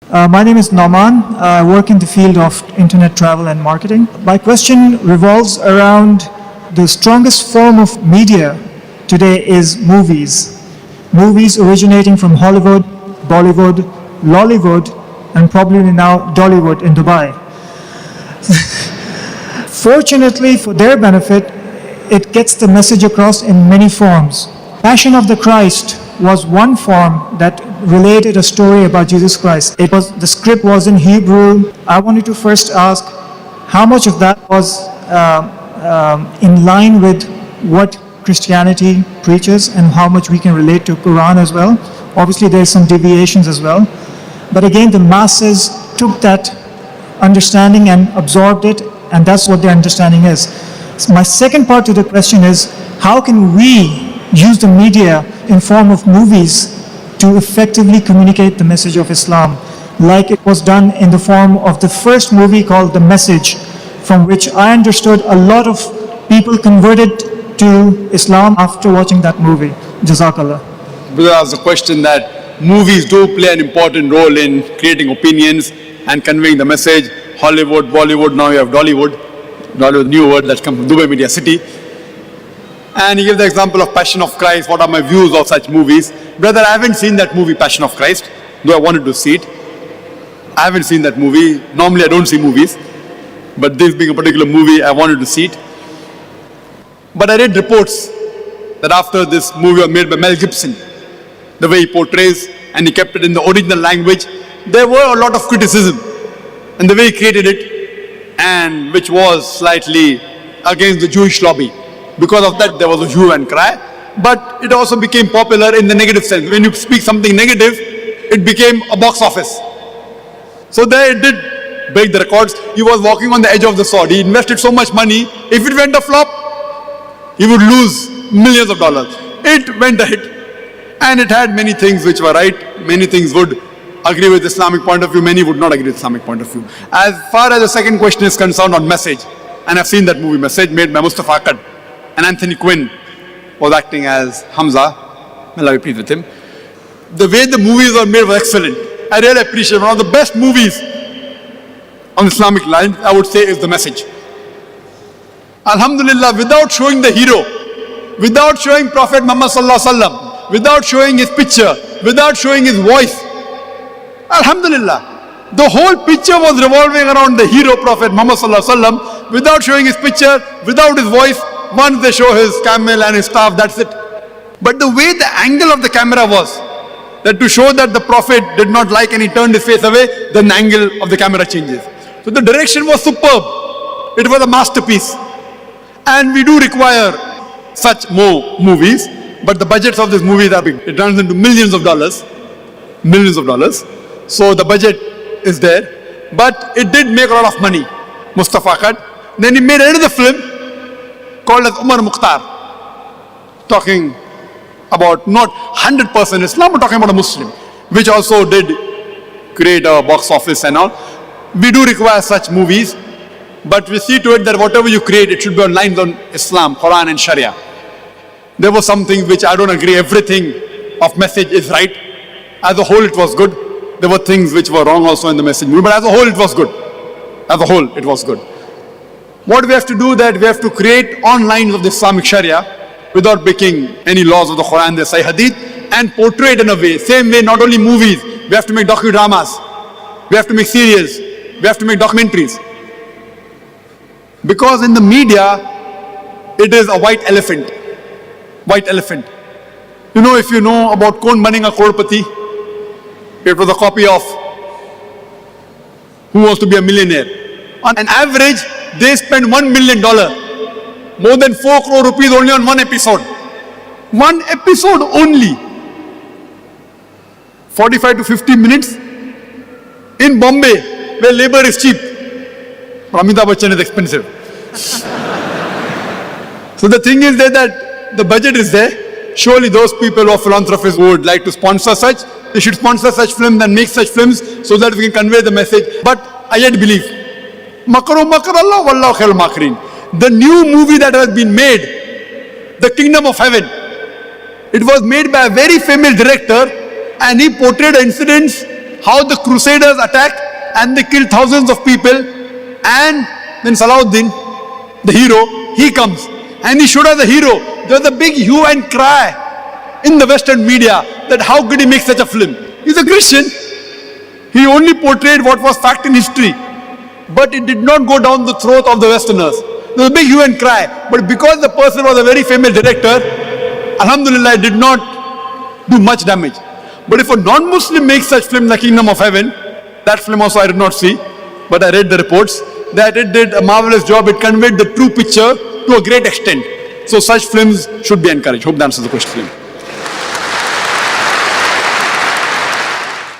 My name is Nauman. I work in the field of internet travel and marketing. My question revolves around the strongest form of media today is movies. Movies originating from Hollywood, Bollywood, Lollywood, and probably now Dollywood in Dubai. Fortunately, for their benefit, it gets the message across in many forms. Passion of the Christ was one form that related a story about Jesus Christ. The script was in Hebrew. I wanted to first ask how much of that was in line with what Christianity preaches and how much we can relate to Quran as well. Obviously, there's some deviations as well. But again, the masses took that understanding and absorbed it, and that's what their understanding is. So my second part to the question is, how can we use the media in form of movies to effectively communicate the message of Islam, like it was done in the form of the first movie called The Message, from which I understood a lot of people converted to Islam after watching that movie. Jazakallah. Because I asked the question that movies do play an important role in creating opinions and conveying the message. Hollywood, Bollywood, now you have Dollywood. Dollywood, new word that's come from Dubai Media City. And he gave the example of Passion of Christ. What are my views of such movies? Brother, I haven't seen that movie, Passion of Christ, though I wanted to see it. I haven't seen that movie. Normally I don't see movies, but this being a particular movie, I wanted to see it. But I read reports that after this movie was made by Mel Gibson, the way he portrays and he kept it in the original language, there were a lot of criticism in the way he created it, and which was slightly against the Jewish lobby. Because of that, there was a hue and cry. But it also became popular in the negative sense. When you speak something negative, it became a box office. So there it did break the records. He was walking on the edge of the sword. He invested so much money. If it went a flop, he would lose millions of dollars. It went a hit. And it had many things which were right. Many things would agree with Islamic point of view. Many would not agree with Islamic point of view. As far as the second question is concerned on Message, and I've seen that movie, Message, made by Mustafa Akkad, and Anthony Quinn was acting as Hamza. May Allah be pleased with him. The way the movies were made was excellent. I really appreciate it. One of the best movies on Islamic lines, I would say, is The Message. Alhamdulillah, without showing the hero, without showing Prophet Muhammad Sallallahu Alaihi Wasallam, without showing his picture, without showing his voice, Alhamdulillah, the whole picture was revolving around the hero Prophet Muhammad Sallallahu Alaihi Wasallam, without showing his picture, without his voice. Once they show his camel and his staff, that's it. But the way the angle of the camera was, that to show that the Prophet did not like and he turned his face away, then the angle of the camera changes. So the direction was superb. It was a masterpiece. And we do require such more movies, but the budgets of these movies are big. It runs into millions of dollars. Millions of dollars. So the budget is there. But it did make a lot of money, Mustafa Akkad. Then he made another film called as Umar Mukhtar, talking about not 100% Islam, but talking about a Muslim, which also did create a box office and all. We do require such movies, but we see to it that whatever you create, it should be on lines on Islam, Quran and Sharia. There were some things which I don't agree. Everything of Message is right. As a whole, it was good. There were things which were wrong also in the Message movie, but as a whole, it was good. As a whole, it was good. What we have to do that we have to create on lines of the Islamic Sharia without breaking any laws of the Quran, the Sahih Hadith, and portray it in a way. Same way, not only movies, we have to make docudramas, we have to make series, we have to make documentaries. Because in the media, it is a white elephant. White elephant. You know, if you know about Kaun Banega Crorepati, it was a copy of Who Wants to Be a Millionaire. On an average, they spend $1 million, more than 4 crore rupees only on one episode. One episode only. 45 to 50 minutes in Bombay, where labor is cheap. Amitabh Bachchan is expensive. So the thing is that the budget is there. Surely those people or philanthropists who would like to sponsor such, they should sponsor such films and make such films so that we can convey the message. But I yet believe, Makaru makar Allah wallahu khairul makirin. The new movie that has been made, The Kingdom of Heaven, it was made by a very famous director and he portrayed incidents how the Crusaders attacked and they killed thousands of people, and then Salahuddin, the hero, he comes and he showed us the hero. There was a big hue and cry in the Western media that how could he make such a film? He's a Christian. He only portrayed what was fact in history, but it did not go down the throat of the Westerners. There was a big hue and cry, but because the person was a very famous director, Alhamdulillah, it did not do much damage. But if a non-Muslim makes such film, The Kingdom of Heaven, that film also I did not see, but I read the reports, that it did a marvelous job. It conveyed the true picture to a great extent. So such films should be encouraged. Hope that answers the question.